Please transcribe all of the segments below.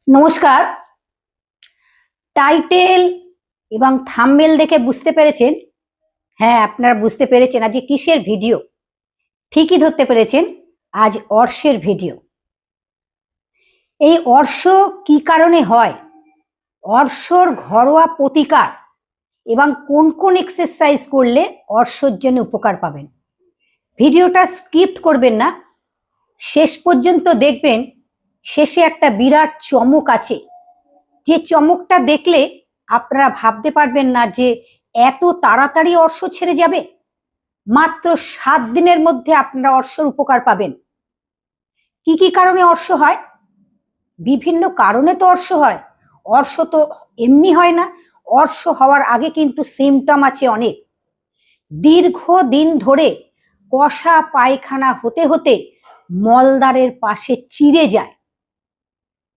নমস্কার। টাইটেল এবং থাম্বনেল দেখে বুঝতে পেরেছেন? হ্যাঁ, আপনারা বুঝতে পেরেছেন আজ কিসের ভিডিও। ঠিকই ধরতে পেরেছেন, আজ অর্শের ভিডিও। এই অর্শ কি কারণে হয়, অর্শর ঘরোয়া প্রতিকার এবং কোন কোন এক্সারসাইজ করলে অর্শর জন্য উপকার পাবেন। ভিডিওটা স্কিপ করবেন না, শেষ পর্যন্ত দেখবেন। শেষে একটা বিরাট চমক আছে, যে চমকটা দেখলে আপনারা ভাবতে পারবেন না যে এত তাড়াতাড়ি অর্শ ছেড়ে যাবে। মাত্র 7 দিনের মধ্যে আপনারা অর্শর উপকার পাবেন। কি কি কারণে অর্শ হয়? বিভিন্ন কারণে তো অর্শ হয়। অর্শ তো এমনি হয় না। অর্শ হওয়ার আগে কিন্তু সিমটম আছে অনেক। দীর্ঘদিন ধরে কষা পায়খানা হতে হতে মলদ্বারের পাশে চিড়ে যায়।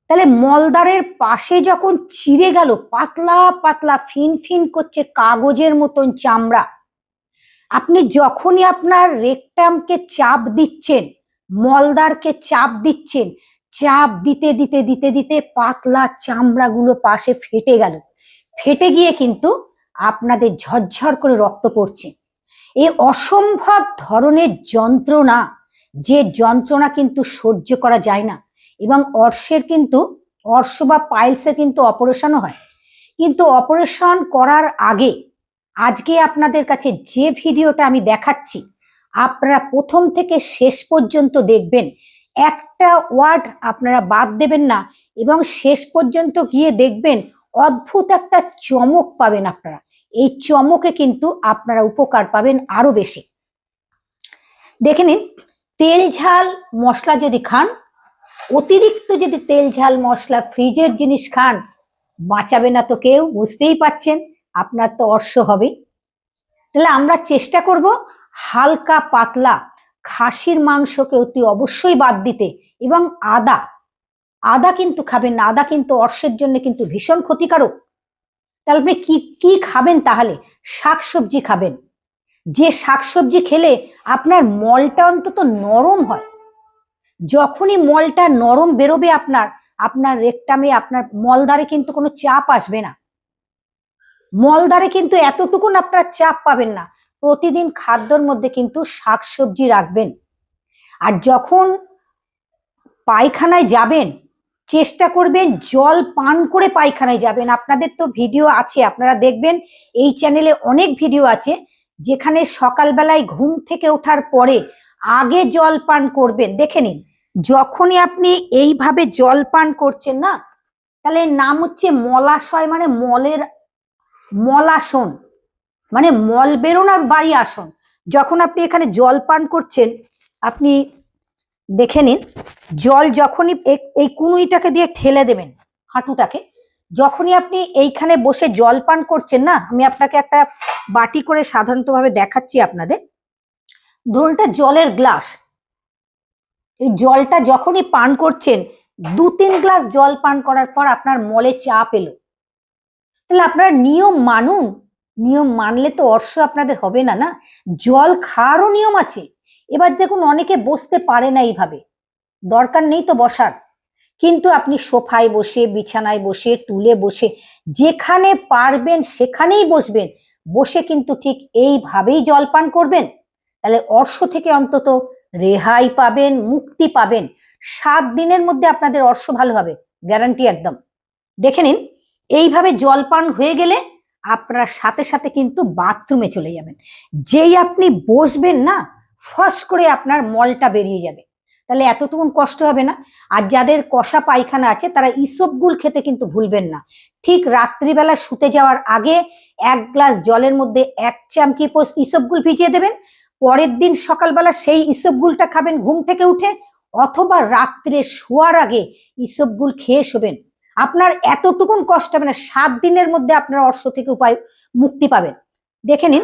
তাহলে মলদ্বারের পাশে যখন চিড়ে গেল, পাতলা পাতলা ফিন ফিন করছে কাগজের মতন চামড়া, আপনি যখনই আপনার রেকটামকে চাপ দিচ্ছেন, মলদ্বারকে চাপ দিচ্ছেন, চাপ দিতে দিতে দিতে দিতে পাতলা চামড়াগুলো পাশে ফেটে গেল। ফেটে গিয়ে কিন্তু আপনাদের ঝরঝর করে রক্ত পড়ছে। এই অসম্ভব ধরনের যন্ত্রণা, যে যন্ত্রণা কিন্তু সহ্য করা যায় না। এবং অর্শের কিন্তু অর্শ বা পাইলসের কিন্তু অপারেশনও হয়। কিন্তু অপারেশন করার আগে আজকে আপনাদের কাছে যে ভিডিওটা আমি দেখাচ্ছি, আপনারা প্রথম থেকে শেষ পর্যন্ত দেখবেন। একটা ওয়ার্ড আপনারা বাদ দেবেন না এবং শেষ পর্যন্ত গিয়ে দেখবেন অদ্ভুত একটা চমক পাবেন আপনারা। এই চমকে কিন্তু আপনারা উপকার পাবেন আরো বেশি। দেখে নিন, তেল ঝাল মশলা যদি খান, অতিরিক্ত যদি তেল ঝাল মশলা ফ্রিজের জিনিস খান, বাঁচাবে না তো কেউ, বুঝতেই পাচ্ছেন। আপনার তো অর্শ হবে। তাহলে আমরা চেষ্টা করব হালকা পাতলা খাসির মাংসকে অতি অবশ্যই বাদ দিতে। এবং আদা, আদা কিন্তু খাবেন না। আদা কিন্তু অর্শের জন্য কিন্তু ভীষণ ক্ষতিকারক। তাহলে আপনি কি কি খাবেন? তাহলে শাকসবজি খাবেন। যে শাকসবজি খেলে আপনার মলটা অন্তত নরম হয়। যখনই মলটা নরম বেরোবে আপনার আপনার রেকটামে, আপনার মলদ্বারে কিন্তু কোনো চাপ আসবে না। মলদ্বারে কিন্তু এতটুকুন আপনার চাপ পাবেন না। প্রতিদিন খাদ্যর মধ্যে কিন্তু শাকসবজি রাখবেন। আর যখন পায়খানায় যাবেন, চেষ্টা করবেন জল পান করে পায়খানায় যাবেন। আপনাদের তো ভিডিও আছে, আপনারা দেখবেন এই চ্যানেলে অনেক ভিডিও আছে যেখানে সকালবেলায় ঘুম থেকে ওঠার পরে আগে জল পান করবেন। দেখে নিন, যখনই আপনি এইভাবে জল পান করছেন না, তাহলে নাম হচ্ছে মলাশয়, মানে মলাসন, মানে মল বেরোনোর বাড়ি আসন। যখন আপনি এখানে জল পান করছেন, আপনি দেখে নিন, জল যখনই এই কুনুইটাকে দিয়ে ঠেলে দেবেন হাঁটুটাকে, যখনই আপনি এইখানে বসে জল পান করছেন না, আমি আপনাকে একটা বাটি করে সাধারণতভাবে দেখাচ্ছি আপনাদের। ধরুন এটা জলের গ্লাস, এই জলটা যখনই পান করছেন, 2-3 গ্লাস জল পান করার পর আপনার মলে চাপ এলো, তাহলে আপনারা নিয়ম মানুন। নিয়ম মানলে তো অর্শ আপনাদের হবে না। না, জল খাওয়ারও নিয়ম আছে। এবার দেখুন, অনেকে বসতে পারে না এইভাবে, দরকার নেই তো বসার, কিন্তু আপনি সোফায় বসে, বিছানায় বসে, টুলে বসে, যেখানে পারবেন সেখানেই বসবেন। বসে কিন্তু ঠিক এইভাবেই জল পান করবেন। তাহলে অর্শ থেকে অন্তত রেহাই পাবেন, মুক্তি পাবেন। 7 দিনের মধ্যে আপনাদের অর্শ ভালো হবে, গ্যারান্টি একদম। দেখে নিন, এইভাবে জল পান হয়ে গেলে আপনারা সাথে সাথে কিন্তু বাথরুমে চলে যাবেন। যেই আপনি বসবেন না, ফস করে আপনার মলটা বেরিয়ে যাবে। তাহলে এতটুকু কষ্ট হবে না। আর যাদের কষা পায়খানা আছে তারা ইসবগুল খেতে কিন্তু ভুলবেন না। ঠিক রাত্রিবেলা শুতে যাওয়ার আগে 1 গ্লাস জলের মধ্যে 1 চামচি ইসবগুল ভিজিয়ে দেবেন। পরের দিন সকালবেলা সেই ইসবগুলটা খাবেন ঘুম থেকে উঠে, অথবা রাত্রে শোয়ার আগে ইসবগুল খেয়ে শোবেন। আপনার এতটুকুন কষ্ট হবে না। 7 দিনের মধ্যে আপনার অর্শ থেকে মুক্তি পাবেন। দেখে নিন,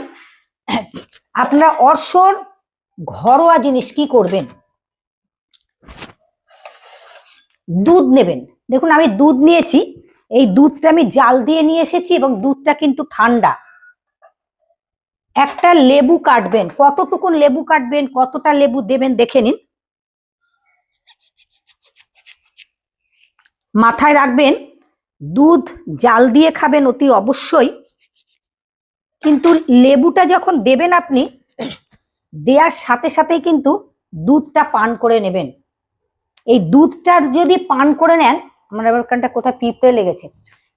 আপনারা অর্শর ঘরোয়া জিনিস কি করবেন। দুধ নেবেন। দেখুন, আমি দুধ নিয়েছি, এই দুধটা আমি জাল দিয়ে নিয়ে এসেছি এবং দুধটা কিন্তু ঠান্ডা। একটা লেবু কাটবেন। কতটুকুন লেবু কাটবেন, কতটা লেবু দেবেন দেখে নিন। মাথায় রাখবেন, দুধ জাল দিয়ে খাবেন অতি অবশ্যই, কিন্তু লেবুটা যখন দেবেন আপনি দেওয়ার সাথে সাথেই কিন্তু দুধটা পান করে নেবেন। এই দুধটা যদি পান করে নেন, আমার আবার কানটা কোথায় পিঁপড়ে লেগেছে,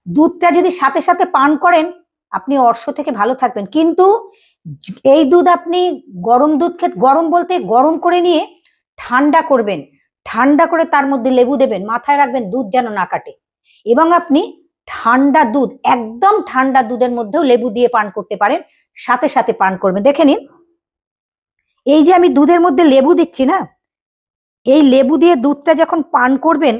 দুধটা যদি সাথে সাথে পান করেন আপনি অর্শ থেকে ভালো থাকবেন। কিন্তু এই দুধ আপনি গরম দুধ গরম বলতে গরম করে নিয়ে ঠান্ডা করবেন, ঠান্ডা করে তার মধ্যে লেবু দেবেন, মাথায় রাখবেন দুধ যেন না কাটে। এবং আপনি ঠান্ডা দুধ, একদম ঠান্ডা দুধের মধ্যেও লেবু দিয়ে পান করতে পারেন, সাথে সাথে পান করবেন। দেখে নিন, এই যে আমি দুধের মধ্যে লেবু দিচ্ছি না, এই লেবু দিয়ে দুধটা যখন পান করবেন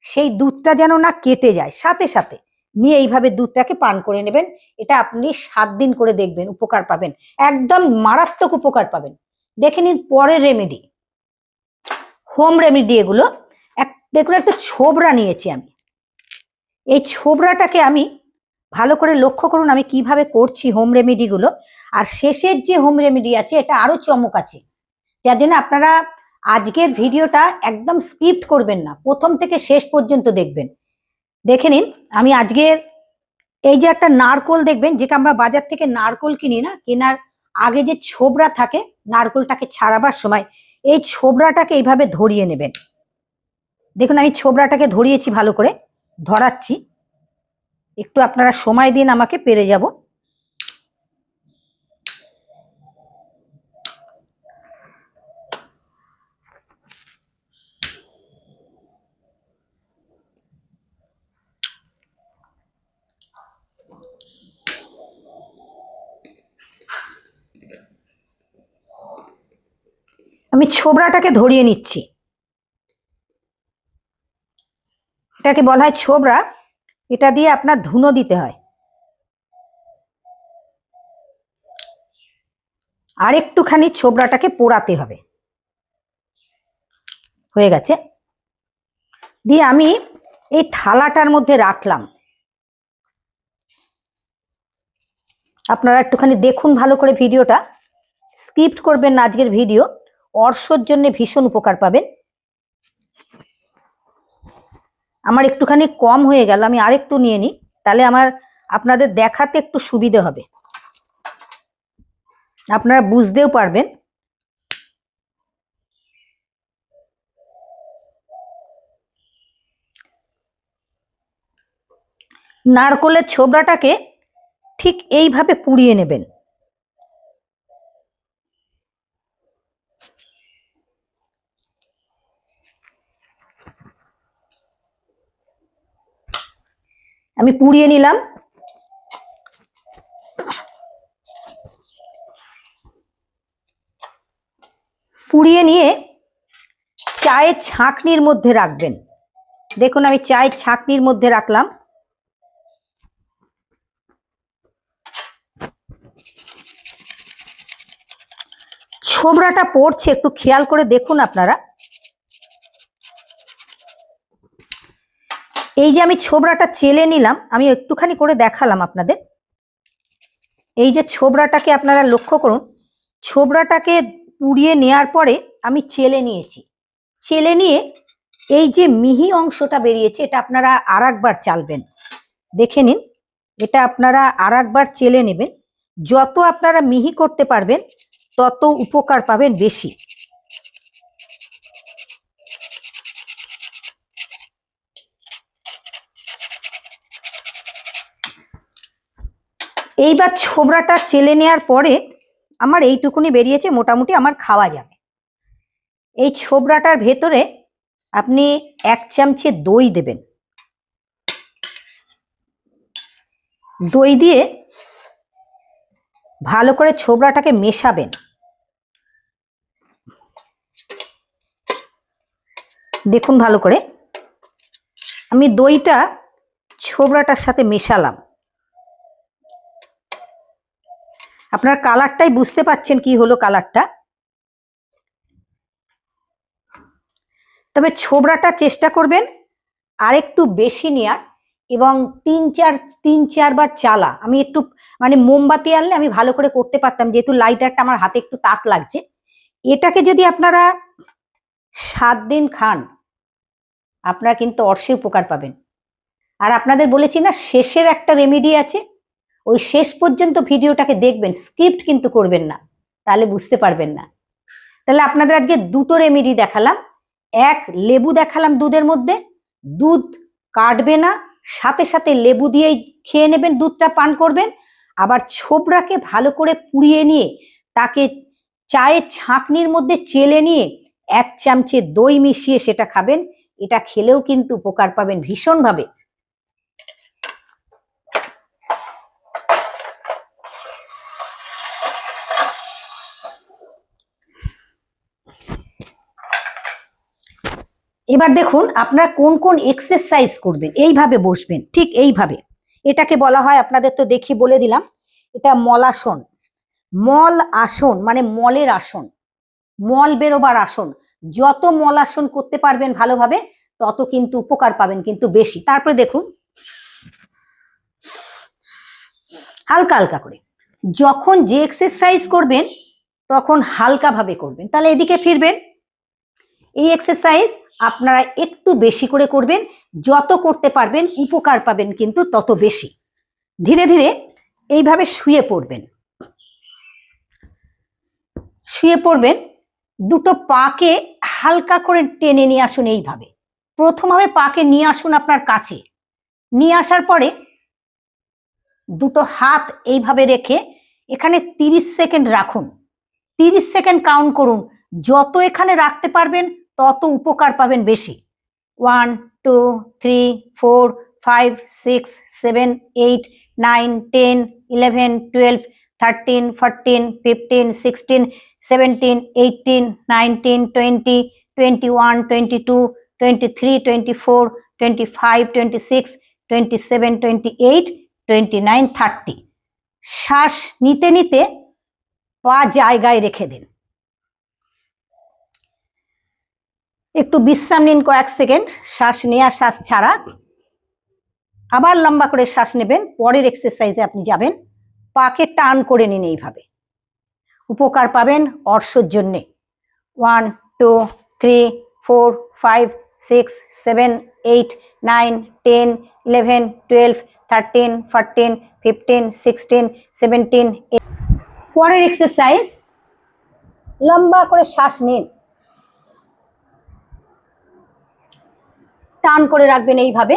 সেই দুধটা যেন না কেটে যায়, সাথে সাথে নিয়ে এইভাবে দুধটাকে পান করে নেবেন। এটা আপনি 7 দিন করে দেখবেন, উপকার পাবেন, একদম মারাত্মক উপকার পাবেন। দেখে নিন পরের রেমেডি, হোম রেমেডি এগুলো। দেখুন একটা ছোবড়া নিয়েছি আমি, এই ছোবড়াটাকে আমি ভালো করে লক্ষ্য করুন আমি কিভাবে করছি হোম রেমেডি গুলো। আর শেষের যে হোম রেমেডি আছে এটা আরো চমক আছে, যার জন্য আপনারা আজকের ভিডিওটা একদম স্কিপ করবেন না, প্রথম থেকে শেষ পর্যন্ত দেখবেন। দেখে নিন, আমি আজকের এই যে একটা নারকোল দেখবেন, যেটা আমরা বাজার থেকে নারকোল কিনি না, কেনার আগে যে ছোবড়া থাকে নারকোলটাকে ছাড়াবার সময়, এই ছোবড়াটাকে এইভাবে ধরিয়ে নেবেন। দেখুন আমি ছোবড়াটাকে ধরিয়েছি, ভালো করে ধরাচ্ছি, একটু আপনারা সময় দিন আমাকে, পেরে যাব। আমি ছোবড়াটাকে ধরিয়ে নিচ্ছি, এটাকে বলা হয় ছোবড়া, এটা দিয়ে আপনার ধুনো দিতে হয়। আর একটুখানি ছোবড়াটাকে পোড়াতে হবে, হয়ে গেছে। দিয়ে আমি এই থালাটার মধ্যে রাখলাম, আপনারা একটুখানি দেখুন ভালো করে ভিডিওটা, স্কিপ করবেন না আজকের ভিডিও, অর্শর জন্য ভীষণ উপকার পাবেন। আমার একটুখানি কম হয়ে গেল, আমি আরেকটু নিয়ে নিই, তাহলে আপনাদের দেখাতে একটু সুবিধে হবে, আপনারা বুঝতেও পারবেন। নারকোলের ছোবড়াটাকে ঠিক এইভাবে পুড়িয়ে নেবেন। আমি পুড়িয়ে নিলাম, পুড়িয়ে নিয়ে চায়ের ছাঁকনির মধ্যে রাখবেন। দেখুন আমি চায়ের ছাঁকনির মধ্যে রাখলাম, ছোবড়াটা পড়ছে, একটু খেয়াল করে দেখুন আপনারা। এই যে আমি ছোবড়াটা চেলে নিলাম, আমি একটুখানি করে দেখালাম আপনাদের। এই যে ছোবড়াটাকে আপনারা লক্ষ্য করুন, ছোবড়াটাকে পুড়িয়ে নেওয়ার পরে আমি চেলে নিয়েছি, চেলে নিয়ে এই যে মিহি অংশটা বেরিয়েছে এটা আপনারা আরেকবার চালবেন। দেখে নিন, এটা আপনারা আরেকবার চেলে নেবেন, যত আপনারা মিহি করতে পারবেন তত উপকার পাবেন বেশি। এইবার ছোবড়াটা চেলে নেওয়ার পরে আমার এইটুকুনি বেরিয়েছে, মোটামুটি আমার খাওয়া যাবে। এই ছোবড়াটার ভেতরে আপনি 1 চামচে দই দেবেন, দই দিয়ে ভালো করে ছোবড়াটাকে মেশাবেন। দেখুন ভালো করে আমি দইটা ছোবড়াটার সাথে মেশালাম, আপনার কালারটাই বুঝতে পাচ্ছেন কি হলো কালারটা। তবে ছোবড়াটা চেষ্টা করবেন আরেকটু বেশি নেওয়ার, এবং 3-4 বার চালা। আমি একটু মানে মোমবাতি আনলে আমি ভালো করে করতে পারতাম, যেহেতু লাইটারটা আমার হাতে একটু তাপ লাগছে। এটাকে যদি আপনারা 7 দিন খান, আপনারা কিন্তু অর্শে উপকার পাবেন। আর আপনাদের বলেছি না শেষের একটা রেমেডি আছে, ওই শেষ পর্যন্ত ভিডিওটাকে দেখবেন, স্কিপ কিন্তু করবেন না, তাহলে বুঝতে পারবেন না। তাহলে আপনাদের আজকে দুটো রেমেডি দেখালাম। এক, লেবু দেখালাম দুধের মধ্যে, দুধ কাটবে না, সাথে সাথে লেবু দিয়েই খেয়ে নেবেন, দুধটা পান করবেন। আবার ছোবড়াকে ভালো করে পুড়িয়ে নিয়ে তাকে চায়ের ছাঁকনির মধ্যে চেলে নিয়ে 1 চামচে দই মিশিয়ে সেটা খাবেন। এটা খেলেও কিন্তু উপকার পাবেন ভীষণভাবে। এবার দেখুন আপনারা কোন কোন এক্সারসাইজ করবেন। এইভাবে বসবেন, ঠিক এইভাবে। এটাকে বলা হয়, আপনাদের তো দেখি বলে দিলাম, এটা মলাসন। মল আসন মানে মলের আসন, মল বেরোবার আসন। যত মল আসন করতে পারবেন ভালোভাবে তত কিন্তু উপকার পাবেন কিন্তু বেশি। তারপরে দেখুন হালকা হালকা করে, যখন যে এক্সারসাইজ করবেন তখন হালকা ভাবে করবেন। তাহলে এদিকে ফিরবেন। এই এক্সারসাইজ আপনারা একটু বেশি করে করবেন, যত করতে পারবেন উপকার পাবেন কিন্তু তত বেশি। ধীরে ধীরে এইভাবে শুয়ে পড়বেন, শুয়ে পড়বেন, দুটো পাকে হালকা করে টেনে নিয়ে আসুন। এইভাবে প্রথমভাবে পাকে নিয়ে আসুন আপনার কাছে, নিয়ে আসার পরে দুটো হাত এইভাবে রেখে এখানে 30 সেকেন্ড রাখুন। 30 সেকেন্ড কাউন্ট করুন, যত এখানে রাখতে পারবেন তত উপকার পাবেন বেশি। 1 2 3 4 5 6 7 8 9 10 11 12 13 14 15 16 17 18 19 20 21 22 23 24 25 26 27 28 29 30। শ্বাস নিতে নিতে পা জায়গায় রেখে দিন, একটু বিশ্রাম নিন কয়েক সেকেন্ড, শ্বাস নেওয়া শ্বাস ছাড়া। আবার লম্বা করে শ্বাস নেবেন, পরের এক্সারসাইজে আপনি যাবেন। পাকে টান করে নিন, এইভাবে উপকার পাবেন অর্শর জন্যে। 1 2 3 4 5 6 7 8 9 10 11 12 13 14 15 16 17 18। পরের এক্সারসাইজ, লম্বা করে শ্বাস নিন, টান করে রাখবেন এইভাবে।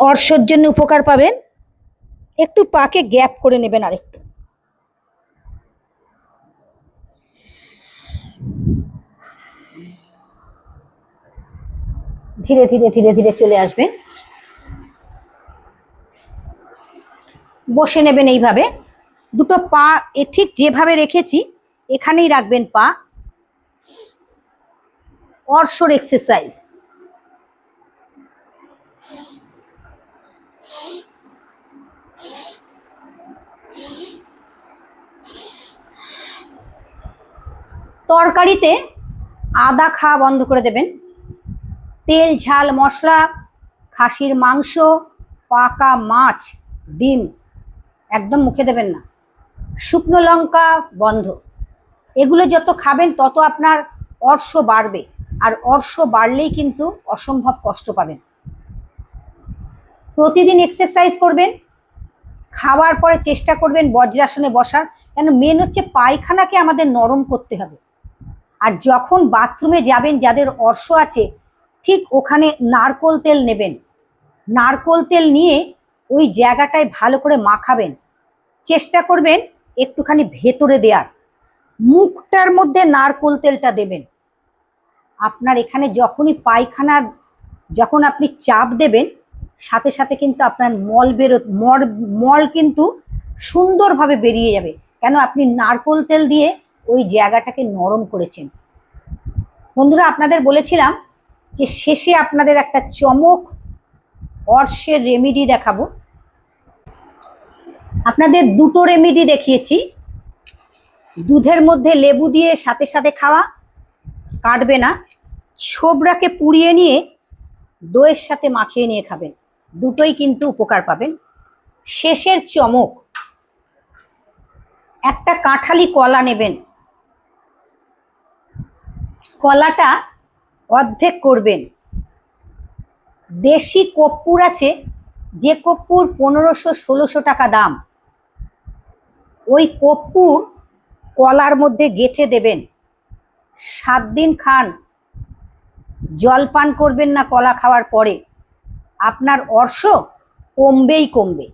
অর্শর জন্য উপকার পাবেন। একটু পাকে গ্যাপ করে নেবেন আরেকটু। ধীরে ধীরে ধীরে ধীরে চলে আসবেন, বসে নেবেন এইভাবে। দুটো পা ঠিক যেভাবে রেখেছি এখানেই রাখবেন পা। অর্শর এক্সারসাইজ। তরকারিতে আদা খাওয়া বন্ধ করে দেবেন। তেল ঝাল মশলা, খাসির মাংস, পাকা মাছ, ডিম একদম মুখে দেবেন না। শুকনো লঙ্কা বন্ধ। এগুলো যত খাবেন তত আপনার অর্শ বাড়বে, আর অর্শ বাড়লেই কিন্তু অসম্ভব কষ্ট পাবেন। প্রতিদিন এক্সারসাইজ করবেন, খাওয়ার পরে চেষ্টা করবেন বজ্রাসনে বসার, কেন মেন হচ্ছে পায়খানাকে আমাদের নরম করতে হবে। আর যখন বাথরুমে যাবেন, যাদের অর্শ আছে ঠিক ওখানে নারকোল তেল নেবেন, নারকোল তেল নিয়ে ওই জায়গাটায় ভালো করে মাখাবেন। চেষ্টা করবেন একটুখানি ভেতরে দেওয়ার, মুখটার মধ্যে নারকোল তেলটা দেবেন। আপনার এখানে যখনই পায়খানার যখন আপনি চাপ দেবেন সাথে সাথে কিন্তু আপনার মল কিন্তু সুন্দরভাবে বেরিয়ে যাবে, কেন আপনি নারকোল তেল দিয়ে ওই জায়গাটাকে নরম করেছেন। বন্ধুরা, আপনাদের বলেছিলাম যে শেষে আপনাদের একটা চমক অর্শের রেমেডি দেখাবো। আপনাদের দুটো রেমেডি দেখিয়েছি। দুধের মধ্যে লেবু দিয়ে সাথে সাথে খাওয়া, কাটবে না। ছোবড়াকে পুড়িয়ে নিয়ে দইয়ের সাথে মাখিয়ে নিয়ে খাবেন, দুটোই কিন্তু উপকার পাবেন। শেষের চমক, একটা কাঁঠালি কলা নেবেন, কলাটা অর্ধেক করবেন। দেশি কর্পূর আছে, যে কর্পূর 1500-1600 টাকা দাম, ওই কর্পূর কলার মধ্যে গেঁথে দেবেন। 7 দিন খান, জল পান করবেন না কলা খাওয়ার পরে, আপনার অর্শ কমবেই কমবে।